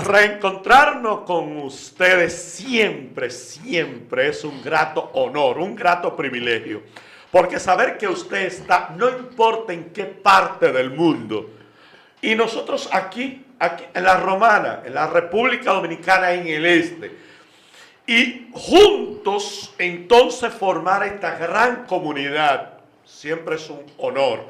Reencontrarnos con ustedes siempre es un grato honor, un grato privilegio. Porque saber que usted está, no importa en qué parte del mundo, y nosotros aquí en la Romana, en la República Dominicana, en el este, y juntos entonces formar esta gran comunidad, siempre es un honor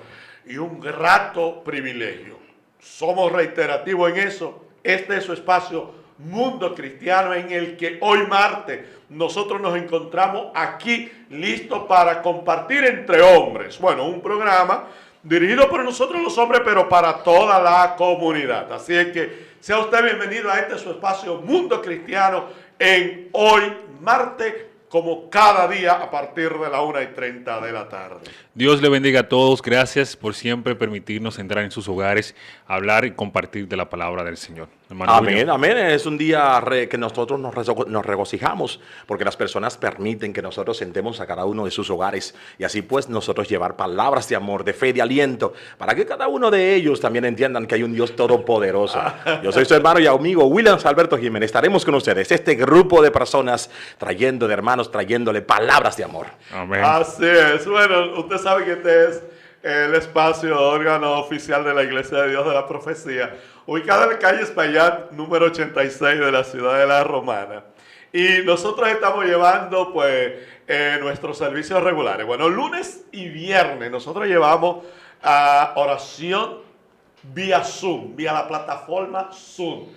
y un grato privilegio. Somos reiterativos en eso. Este es su espacio Mundo Cristiano, en el que hoy martes nosotros nos encontramos aquí listos para compartir entre hombres. Bueno, un programa dirigido por nosotros los hombres, pero para toda la comunidad. Así es que sea usted bienvenido a este su espacio Mundo Cristiano en hoy martes, como cada día a partir de la 1:30 de la tarde. Dios le bendiga a todos. Gracias por siempre permitirnos entrar en sus hogares, hablar y compartir de la palabra del Señor. Hermano Amén, William. amén. Es un día que nosotros nos regocijamos porque las personas permiten que nosotros sentemos a cada uno de sus hogares y así pues nosotros llevar palabras de amor, de fe, de aliento, para que cada uno de ellos también entiendan que hay un Dios todopoderoso. Yo soy su hermano y amigo William Alberto Jiménez. Estaremos con ustedes, este grupo de personas trayendo de hermanos, trayéndole palabras de amor. Amén. Así es. Bueno, usted sabe que este es el espacio órgano oficial de la Iglesia de Dios de la Profecía, ubicada en la calle Espaillat, número 86 de la ciudad de La Romana. Y nosotros estamos llevando pues nuestros servicios regulares. Bueno, lunes y viernes nosotros llevamos oración vía Zoom, vía la plataforma Zoom.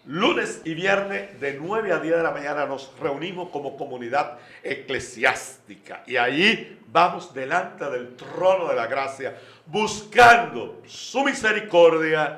Lunes y viernes de 9 a 10 de la mañana nos reunimos como comunidad eclesiástica y allí vamos delante del trono de la gracia buscando su misericordia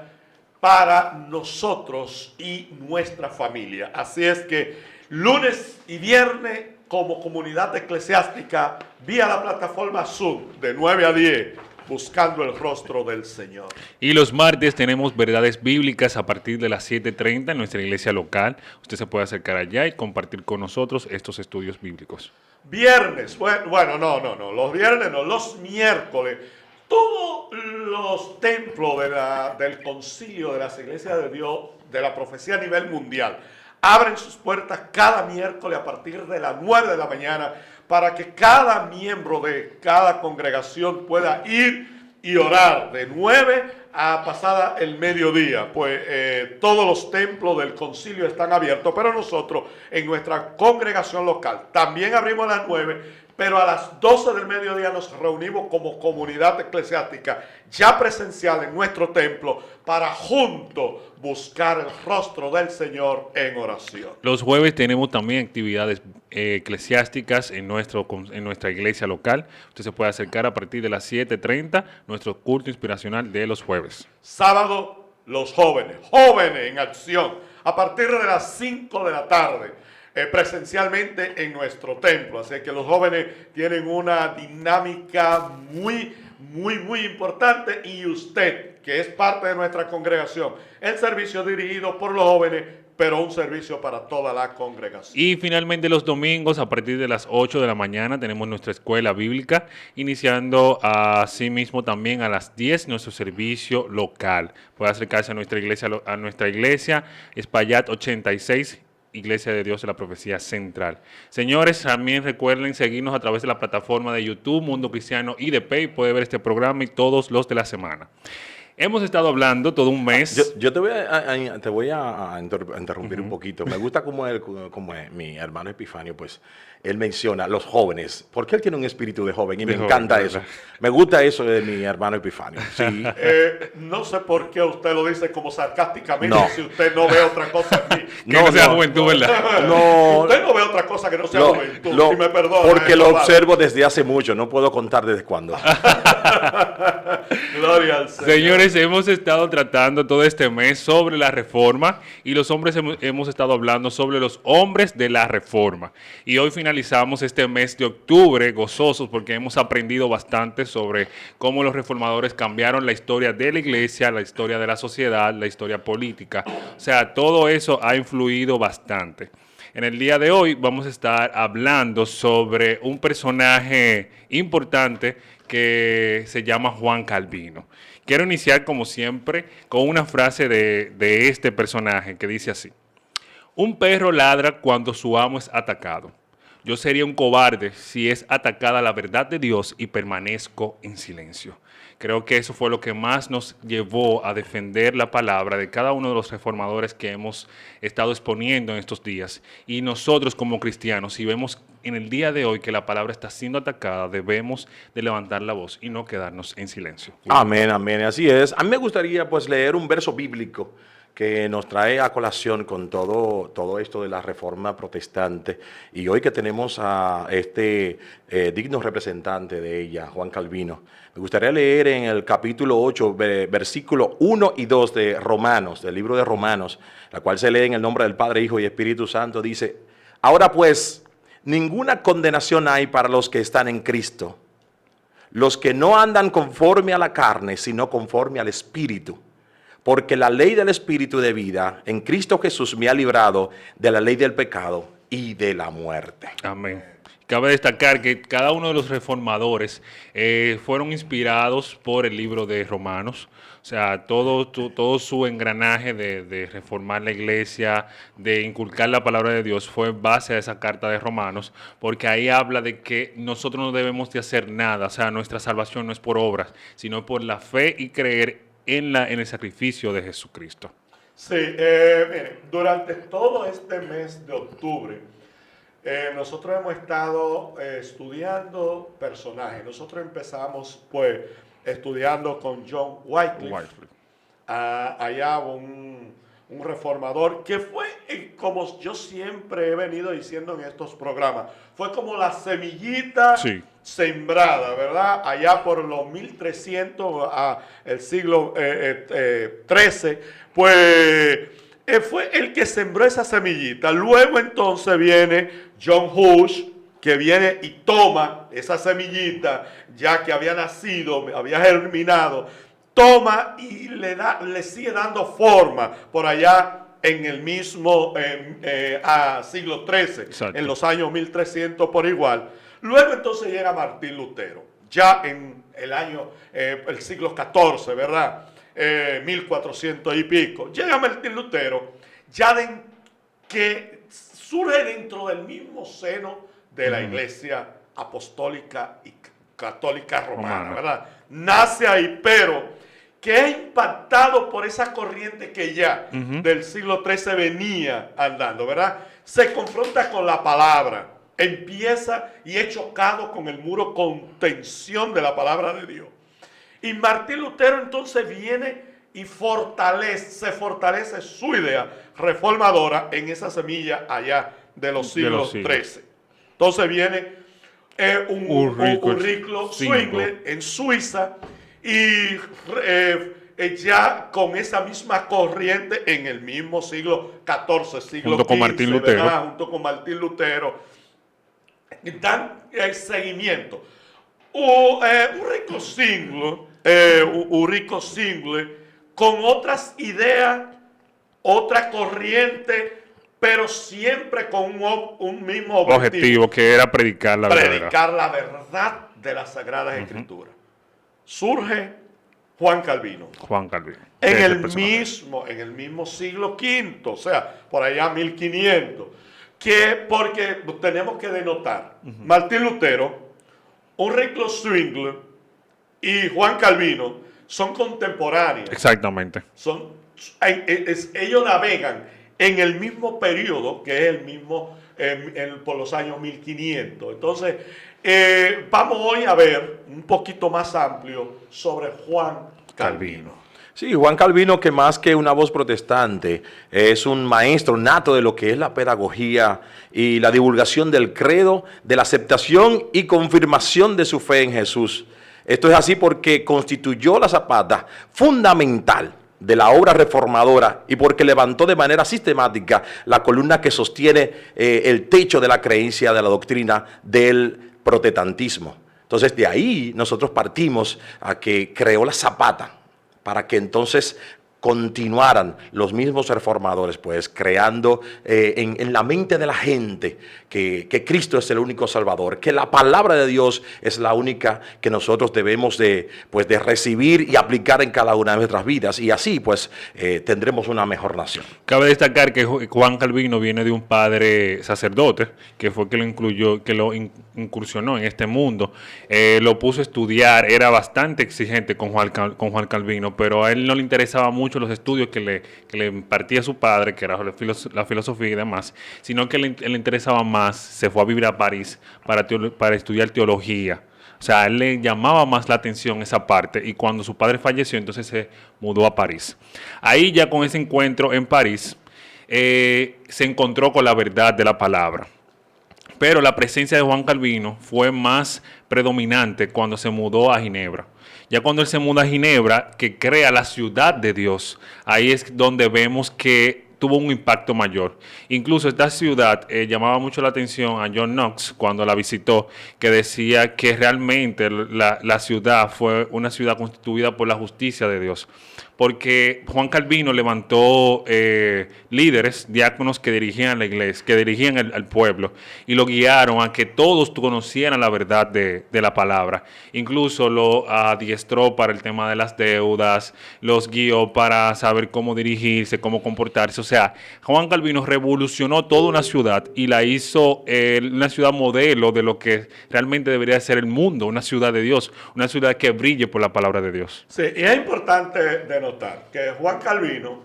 para nosotros y nuestra familia. Así es que lunes y viernes como comunidad eclesiástica vía la plataforma Zoom de 9 a 10 buscando el rostro del Señor. Y los martes tenemos verdades bíblicas a partir de las 7:30 en nuestra iglesia local. Usted se puede acercar allá y compartir con nosotros estos estudios bíblicos. Viernes, bueno, no, los viernes no, los miércoles. Todos los templos del concilio de las iglesias de Dios, de la profecía a nivel mundial, abren sus puertas cada miércoles a partir de las 9 de la mañana para que cada miembro de cada congregación pueda ir y orar de 9 a pasada el mediodía. Pues todos los templos del concilio están abiertos, pero nosotros en nuestra congregación local también abrimos a las 9, pero a las 12 del mediodía nos reunimos como comunidad eclesiástica ya presencial en nuestro templo para juntos buscar el rostro del Señor en oración. Los jueves tenemos también actividades eclesiásticas en nuestra iglesia local. Usted se puede acercar a partir de las 7:30, nuestro culto inspiracional de los jueves. Sábado, los jóvenes en acción, a partir de las 5 de la tarde. Presencialmente en nuestro templo. Así que los jóvenes tienen una dinámica muy importante y usted, que es parte de nuestra congregación, el servicio dirigido por los jóvenes, pero un servicio para toda la congregación. Y finalmente los domingos a partir de las 8 de la mañana tenemos nuestra escuela bíblica, iniciando así mismo también a las 10 nuestro servicio local. Puede acercarse a nuestra iglesia Espaillat 86, Iglesia de Dios de la Profecía Central. Señores, también recuerden seguirnos a través de la plataforma de YouTube, Mundo Cristiano IDP, puede ver este programa y todos los de la semana. Hemos estado hablando todo un mes. Yo te voy a interrumpir un poquito. Me gusta como mi hermano Epifanio, pues, él menciona los jóvenes, porque él tiene un espíritu de joven y me encanta eso. Me gusta eso de mi hermano Epifanio. Sí. No sé por qué usted lo dice como sarcásticamente, si usted no ve otra cosa en mí. Que no sea juventud, ¿verdad? No. Usted no ve otra cosa que no sea juventud, si me perdona. Porque lo observo desde hace mucho, no puedo contar desde cuándo. Gloria al Señor. Señores, hemos estado tratando todo este mes sobre la reforma y los hombres hemos estado hablando sobre los hombres de la reforma. Y hoy finalizamos este mes de octubre gozosos porque hemos aprendido bastante sobre cómo los reformadores cambiaron la historia de la iglesia, la historia de la sociedad, la historia política. O sea, todo eso ha influido bastante. En el día de hoy vamos a estar hablando sobre un personaje importante que se llama Juan Calvino. Quiero iniciar, como siempre, con una frase de este personaje que dice así: un perro ladra cuando su amo es atacado. Yo sería un cobarde si es atacada la verdad de Dios y permanezco en silencio. Creo que eso fue lo que más nos llevó a defender la palabra de cada uno de los reformadores que hemos estado exponiendo en estos días. Y nosotros como cristianos, si vemos en el día de hoy que la palabra está siendo atacada, debemos de levantar la voz y no quedarnos en silencio. Amén, amén, así es. A mí me gustaría pues leer un verso bíblico que nos trae a colación con todo esto de la reforma protestante. Y hoy que tenemos a este digno representante de ella, Juan Calvino, me gustaría leer en el capítulo 8, versículo 1 y 2 de Romanos, del libro de Romanos, la cual se lee en el nombre del Padre, Hijo y Espíritu Santo. Dice: ahora pues, ninguna condenación hay para los que están en Cristo, los que no andan conforme a la carne, sino conforme al Espíritu. Porque la ley del Espíritu de vida en Cristo Jesús me ha librado de la ley del pecado y de la muerte. Amén. Cabe destacar que cada uno de los reformadores fueron inspirados por el libro de Romanos. O sea, todo su engranaje de reformar la iglesia, de inculcar la palabra de Dios, fue en base a esa carta de Romanos, porque ahí habla de que nosotros no debemos de hacer nada. O sea, nuestra salvación no es por obras, sino por la fe y creer en el sacrificio de Jesucristo. Sí, mire, durante todo este mes de octubre, nosotros hemos estado estudiando personajes. Nosotros empezamos pues estudiando con John Wycliffe. Allá un reformador que fue, como yo siempre he venido diciendo en estos programas, fue como la semillita sembrada, ¿verdad? Allá por los 1300, el siglo XIII, pues fue el que sembró esa semillita. Luego entonces viene John Huss, que viene y toma esa semillita, ya que había nacido, había germinado, toma y le sigue dando forma por allá en el mismo siglo XIII, Exacto. En los años 1300 por igual. Luego entonces llega Martín Lutero, ya en el siglo XIV, ¿verdad? 1400 y pico. Llega Martín Lutero, que surge dentro del mismo seno de la Iglesia Apostólica y Católica Romana, ¿verdad? Nace ahí, pero que es impactado por esa corriente que ya del siglo XIII venía andando, ¿verdad? Se confronta con la palabra, empieza y es chocado con el muro contención de la palabra de Dios. Y Martín Lutero entonces viene y se fortalece su idea reformadora en esa semilla allá de los siglos XIII. Entonces viene Ulrico Zwingli en Suiza y ya con esa misma corriente en el mismo siglo XIV, siglo junto con XV, Martín Lutero. Junto con Martín Lutero, dan el seguimiento. Ulrico Zwingli, con otras ideas, otra corriente, pero siempre con un mismo objetivo, que era predicar la verdad de las Sagradas Escrituras. Surge Juan Calvino. En el mismo siglo V, o sea, por allá 1500. Porque tenemos que denotar, Martín Lutero, Ulrico Zwingli y Juan Calvino son contemporáneos. Exactamente. Ellos navegan en el mismo periodo, que es el mismo por los años 1500. Entonces, vamos hoy a ver un poquito más amplio sobre Juan Calvino. Sí, Juan Calvino, que más que una voz protestante, es un maestro nato de lo que es la pedagogía y la divulgación del credo, de la aceptación y confirmación de su fe en Jesús. Esto es así porque constituyó la zapata fundamental de la obra reformadora y porque levantó de manera sistemática la columna que sostiene el techo de la creencia de la doctrina del protestantismo. Entonces, de ahí nosotros partimos a que creó la zapata, para que entonces continuaran los mismos reformadores, pues creando en la mente de la gente que Cristo es el único Salvador, que la palabra de Dios es la única que nosotros debemos de recibir y aplicar en cada una de nuestras vidas, y así pues tendremos una mejor nación. Cabe destacar que Juan Calvino viene de un padre sacerdote, que fue que lo incluyó, que lo incursionó en este mundo, lo puso a estudiar, era bastante exigente con Juan Calvino, pero a él no le interesaba mucho los estudios que le impartía su padre, que era la filosofía y demás, sino que le interesaba más, se fue a vivir a París para estudiar teología. O sea, a él le llamaba más la atención esa parte, y cuando su padre falleció, entonces se mudó a París. Ahí ya con ese encuentro en París, se encontró con la verdad de la palabra. Pero la presencia de Juan Calvino fue más predominante cuando se mudó a Ginebra. Ya cuando él se muda a Ginebra, que crea la ciudad de Dios, ahí es donde vemos que tuvo un impacto mayor. Incluso esta ciudad llamaba mucho la atención a John Knox cuando la visitó, que decía que realmente la ciudad fue una ciudad constituida por la justicia de Dios. Porque Juan Calvino levantó líderes, diáconos que dirigían la iglesia, que dirigían al pueblo, y lo guiaron a que todos conocieran la verdad de la palabra. Incluso lo adiestró para el tema de las deudas, los guió para saber cómo dirigirse, cómo comportarse. O sea, Juan Calvino revolucionó toda una ciudad y la hizo una ciudad modelo de lo que realmente debería ser el mundo, una ciudad de Dios, una ciudad que brille por la palabra de Dios. Sí, y es importante notar que Juan Calvino,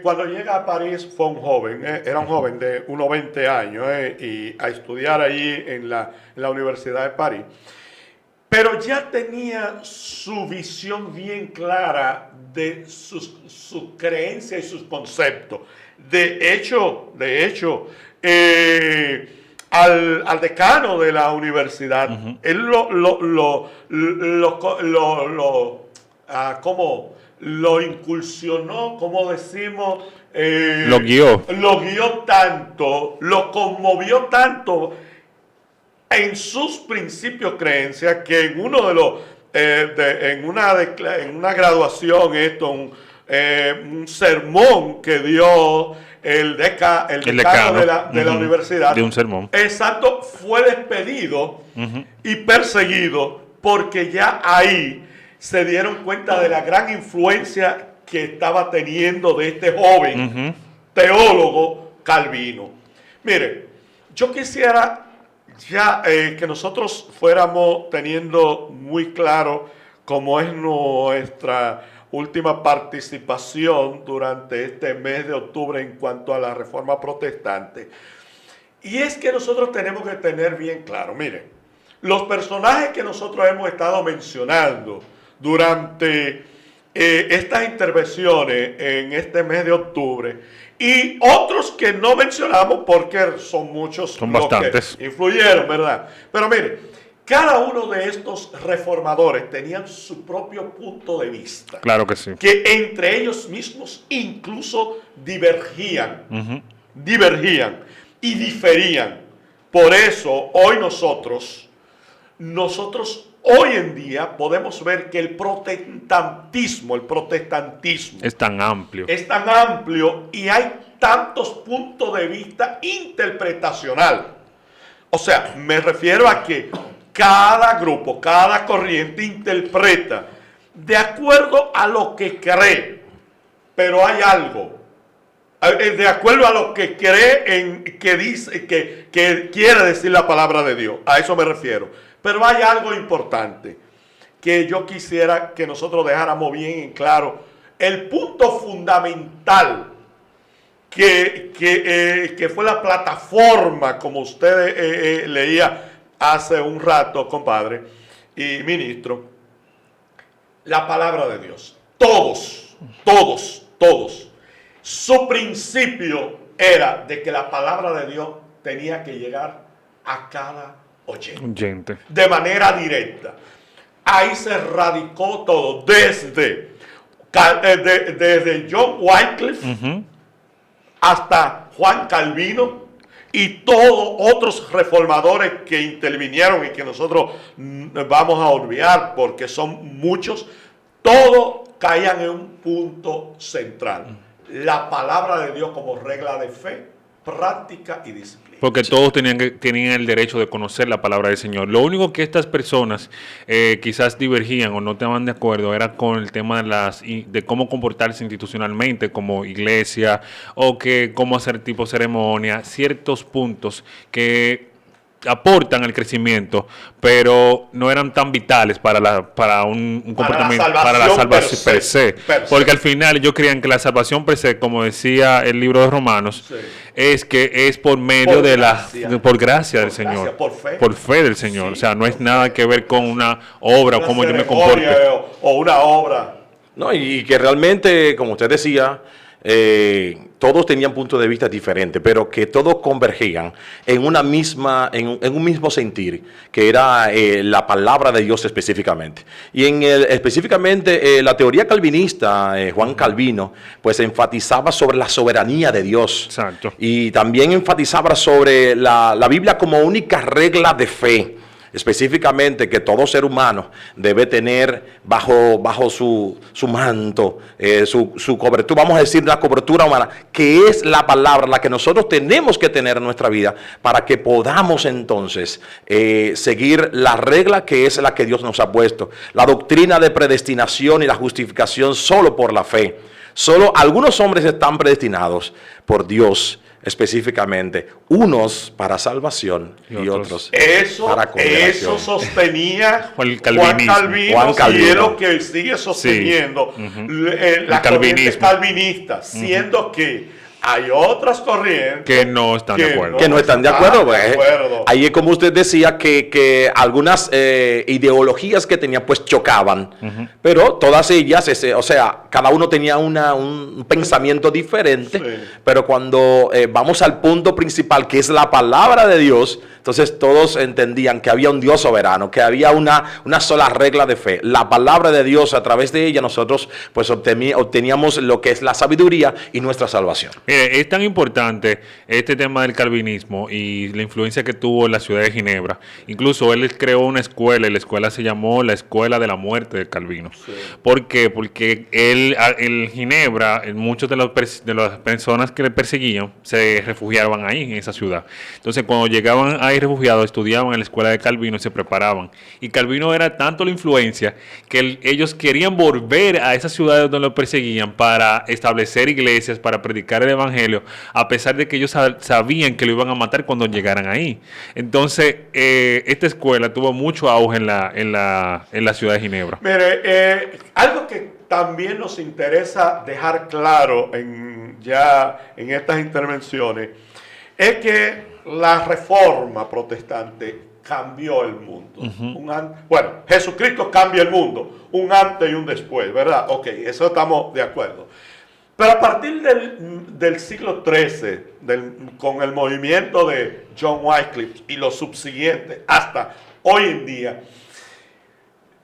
cuando llega a París, fue un joven, era un joven de unos 20 años, y a estudiar allí en la Universidad de París, pero ya tenía su visión bien clara de sus creencias y sus conceptos. De hecho, al decano de la universidad, él lo incursionó, como decimos, Lo guió tanto, lo conmovió tanto en sus principios, creencias, que en uno de los en una graduación, un sermón que dio el decano de la universidad, de un sermón, exacto, fue despedido y perseguido, porque ya ahí se dieron cuenta de la gran influencia que estaba teniendo de este joven teólogo Calvino. Mire, yo quisiera ya que nosotros fuéramos teniendo muy claro cómo es nuestra última participación durante este mes de octubre en cuanto a la Reforma Protestante. Y es que nosotros tenemos que tener bien claro, mire, los personajes que nosotros hemos estado mencionando durante estas intervenciones en este mes de octubre, y otros que no mencionamos porque son muchos, son bastantes, que influyeron, ¿verdad? Pero mire, cada uno de estos reformadores tenían su propio punto de vista. Claro que sí. Que entre ellos mismos incluso divergían y diferían. Por eso hoy nosotros hoy en día podemos ver que el protestantismo es tan amplio. Y hay tantos puntos de vista interpretacional. O sea, me refiero a que cada grupo, cada corriente interpreta de acuerdo a lo que cree. Pero hay algo, de acuerdo a lo que cree, que dice, que quiere decir la palabra de Dios. A eso me refiero. Pero hay algo importante que yo quisiera que nosotros dejáramos bien en claro. El punto fundamental que fue la plataforma, como usted leía hace un rato, compadre y ministro, la palabra de Dios. Todos. Su principio era de que la palabra de Dios tenía que llegar a cada oyente. De manera directa. Ahí se radicó todo, desde John Wycliffe hasta Juan Calvino y todos otros reformadores que intervinieron y que nosotros vamos a olvidar porque son muchos. Todo caían en un punto central. La palabra de Dios como regla de fe, práctica y disciplina. Porque todos tenían el derecho de conocer la palabra del Señor. Lo único que estas personas quizás divergían o no estaban de acuerdo era con el tema de cómo comportarse institucionalmente como iglesia o que cómo hacer tipo ceremonia, ciertos puntos que aportan al crecimiento, pero no eran tan vitales para un comportamiento, para la salvación per se. Porque al final ellos creían que la salvación per se, como decía el libro de Romanos, sí, es por medio por gracia del Señor, por fe del Señor. Sí, o sea, no es nada que ver con una obra o cómo yo me comporte. O una obra. No, y que realmente, como usted decía, todos tenían puntos de vista diferentes, pero que todos convergían en un mismo sentir, que era la palabra de Dios específicamente. Y específicamente la teoría calvinista, Juan Calvino, pues enfatizaba sobre la soberanía de Dios. Exacto. Y también enfatizaba sobre la Biblia como única regla de fe. Específicamente que todo ser humano debe tener bajo su manto, su cobertura, vamos a decir la cobertura humana, que es la palabra, la que nosotros tenemos que tener en nuestra vida para que podamos entonces seguir la regla que es la que Dios nos ha puesto. La doctrina de predestinación y la justificación solo por la fe. Solo algunos hombres están predestinados por Dios. Específicamente, unos para salvación y otros para condenación. Eso sostenía Juan Calvino, y es lo que sigue sosteniendo la corriente calvinista, siendo que hay otras corrientes que no están de acuerdo. Que no están de acuerdo. Ahí es como usted decía que algunas ideologías que tenía pues chocaban, pero todas ellas, o sea, cada uno tenía un pensamiento diferente, pero cuando vamos al punto principal, que es la palabra de Dios, entonces todos entendían que había un Dios soberano, que había una sola regla de fe. La palabra de Dios, a través de ella nosotros pues obteníamos lo que es la sabiduría y nuestra salvación. Mire, es tan importante este tema del calvinismo y la influencia que tuvo en la ciudad de Ginebra. Incluso él creó una escuela y la escuela se llamó la Escuela de la Muerte de Calvino. Sí. ¿Por qué? Porque en Ginebra, muchas de las personas que le perseguían se refugiaban ahí en esa ciudad. Entonces cuando llegaban ahí refugiados, estudiaban en la escuela de Calvino y se preparaban. Y Calvino era tanto la influencia que ellos querían volver a esas ciudades donde lo perseguían para establecer iglesias, para predicar el evangelio, a pesar de que ellos sabían que lo iban a matar cuando llegaran ahí. Entonces, esta escuela tuvo mucho auge en la ciudad de Ginebra. Mire, algo que también nos interesa dejar claro en estas intervenciones es que la reforma protestante cambió el mundo. Bueno, Jesucristo cambia el mundo, un antes y un después, ¿verdad? Ok, eso estamos de acuerdo. Pero a partir del siglo XIII, con el movimiento de John Wycliffe y los subsiguientes hasta hoy en día,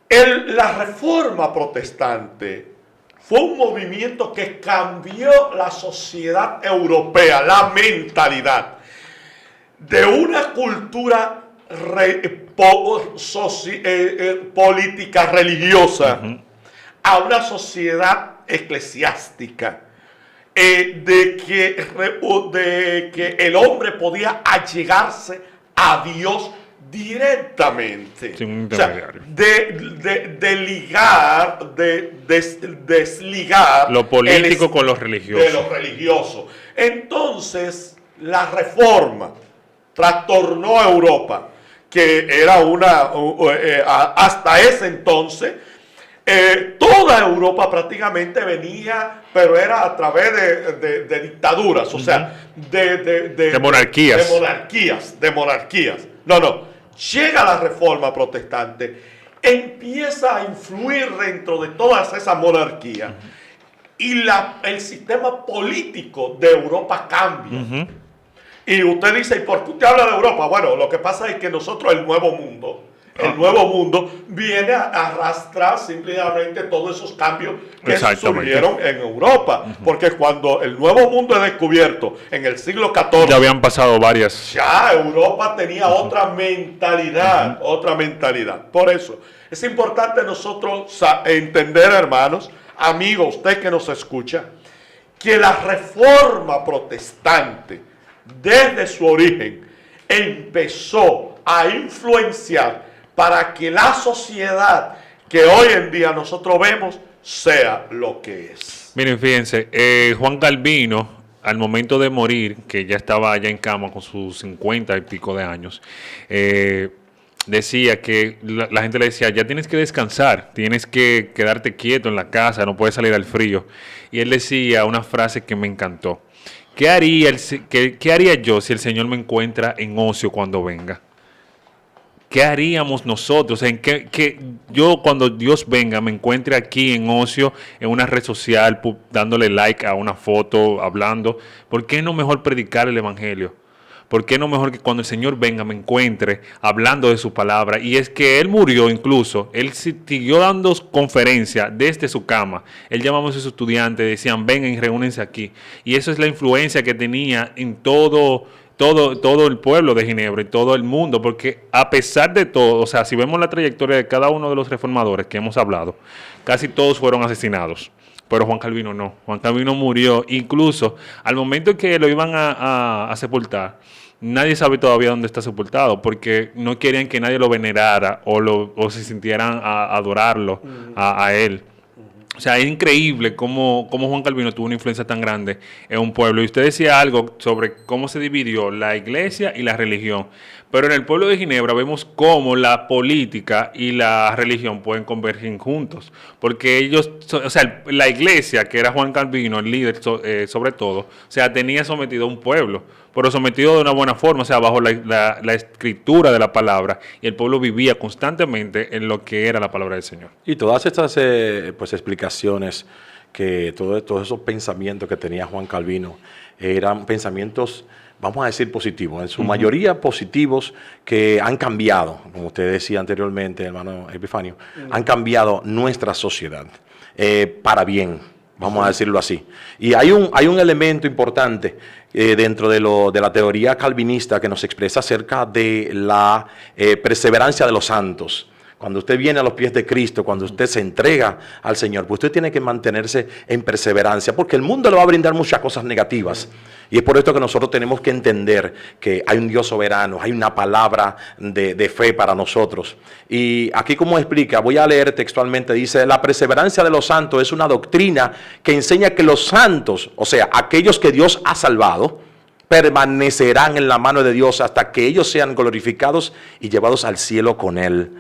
la reforma protestante fue un movimiento que cambió la sociedad europea, la mentalidad de una cultura política religiosa a una sociedad eclesiástica, de que el hombre podía allegarse a Dios directamente, sin o sea, desligar lo político con lo religioso. De lo religioso. Entonces, la reforma trastornó a Europa, que era hasta ese entonces, toda Europa prácticamente venía, pero era a través de dictaduras, o sea, de monarquías. No. Llega la reforma protestante, empieza a influir dentro de todas esas monarquías y el sistema político de Europa cambia. Y usted dice, ¿y por qué usted habla de Europa? Bueno, lo que pasa es que nosotros, el Nuevo Mundo viene a arrastrar simplemente todos esos cambios que surgieron en Europa. Porque cuando el Nuevo Mundo es descubierto en el siglo XIV, ya habían pasado varias. Ya Europa tenía otra mentalidad, Por eso es importante nosotros entender, hermanos, amigo, usted que nos escucha, que la reforma protestante, desde su origen, empezó a influenciar para que la sociedad que hoy en día nosotros vemos sea lo que es. Miren, fíjense, Juan Calvino, al momento de morir, que ya estaba allá en cama con sus 50 y pico de años, decía que la gente le decía, ya tienes que descansar, tienes que quedarte quieto en la casa, no puedes salir al frío. Y él decía una frase que me encantó. ¿Qué haría yo si el Señor me encuentra en ocio cuando venga? ¿Qué haríamos nosotros? En que yo cuando Dios venga me encuentre aquí en ocio, en una red social, dándole like a una foto, hablando. ¿Por qué no mejor predicar el Evangelio? ¿Por qué no mejor que cuando el Señor venga me encuentre hablando de su palabra? Y es que Él murió incluso, Él siguió dando conferencias desde su cama. Él llamaba a sus estudiantes, decían, vengan y reúnense aquí. Y eso es la influencia que tenía en todo el pueblo de Ginebra y todo el mundo, porque a pesar de todo, o sea, si vemos la trayectoria de cada uno de los reformadores que hemos hablado, casi todos fueron asesinados. Pero Juan Calvino no. Juan Calvino murió. Incluso al momento que lo iban a sepultar, nadie sabe todavía dónde está sepultado, porque no querían que nadie lo venerara o se sintieran a adorarlo a él. O sea, es increíble cómo Juan Calvino tuvo una influencia tan grande en un pueblo. Y usted decía algo sobre cómo se dividió la iglesia y la religión. Pero en el pueblo de Ginebra vemos cómo la política y la religión pueden converger juntos. Porque ellos, o sea, la iglesia, que era Juan Calvino, el líder sobre todo, o sea, tenía sometido a un pueblo, pero sometido de una buena forma, o sea, bajo la escritura de la palabra. Y el pueblo vivía constantemente en lo que era la palabra del Señor. Y todas estas pues explicaciones, que todos esos pensamientos que tenía Juan Calvino eran pensamientos, vamos a decir, positivos, en su mayoría positivos, que han cambiado, como usted decía anteriormente, hermano Epifanio, han cambiado nuestra sociedad para bien, vamos a decirlo así. Y hay un elemento importante dentro de la teoría calvinista que nos expresa acerca de la perseverancia de los santos. Cuando usted viene a los pies de Cristo, cuando usted se entrega al Señor, pues usted tiene que mantenerse en perseverancia, porque el mundo le va a brindar muchas cosas negativas. Y es por esto que nosotros tenemos que entender que hay un Dios soberano, hay una palabra de fe para nosotros. Y aquí, como explica, voy a leer textualmente, dice, la perseverancia de los santos es una doctrina que enseña que los santos, o sea, aquellos que Dios ha salvado, permanecerán en la mano de Dios hasta que ellos sean glorificados y llevados al cielo con Él.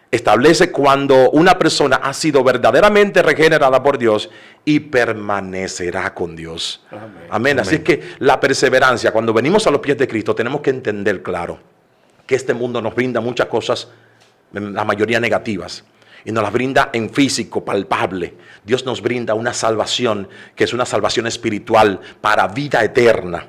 Establece cuando una persona ha sido verdaderamente regenerada por Dios y permanecerá con Dios. Amén. Amén. Así que la perseverancia, cuando venimos a los pies de Cristo, tenemos que entender claro que este mundo nos brinda muchas cosas, la mayoría negativas, y nos las brinda en físico, palpable. Dios nos brinda una salvación que es una salvación espiritual para vida eterna.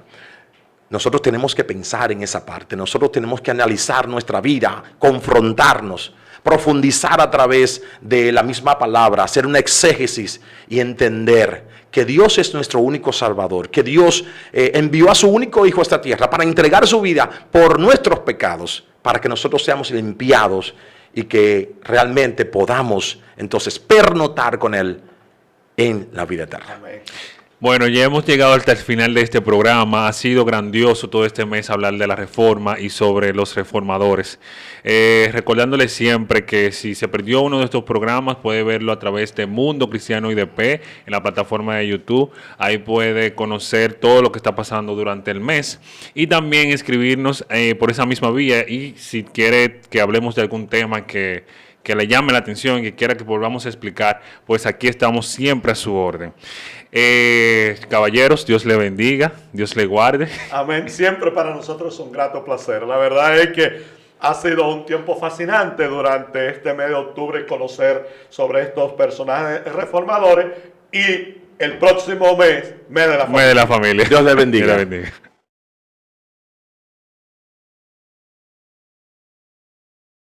Nosotros tenemos que pensar en esa parte, nosotros tenemos que analizar nuestra vida, confrontarnos, profundizar a través de la misma palabra, hacer una exégesis y entender que Dios es nuestro único Salvador, que Dios envió a su único Hijo a esta tierra para entregar su vida por nuestros pecados, para que nosotros seamos limpiados y que realmente podamos entonces pernotar con Él en la vida eterna. Amén. Bueno, ya hemos llegado hasta el final de este programa. Ha sido grandioso todo este mes hablar de la reforma y sobre los reformadores. Recordándoles siempre que si se perdió uno de estos programas, puede verlo a través de Mundo Cristiano IDP en la plataforma de YouTube. Ahí puede conocer todo lo que está pasando durante el mes y también escribirnos por esa misma vía. Y si quiere que hablemos de algún tema que le llame la atención y que quiera que volvamos a explicar, pues aquí estamos siempre a su orden. Caballeros, Dios le bendiga, Dios le guarde. Amén. Siempre para nosotros es un grato placer. La verdad es que ha sido un tiempo fascinante durante este mes de octubre conocer sobre estos personajes reformadores y el próximo mes de la familia. Dios le bendiga. Dios le bendiga.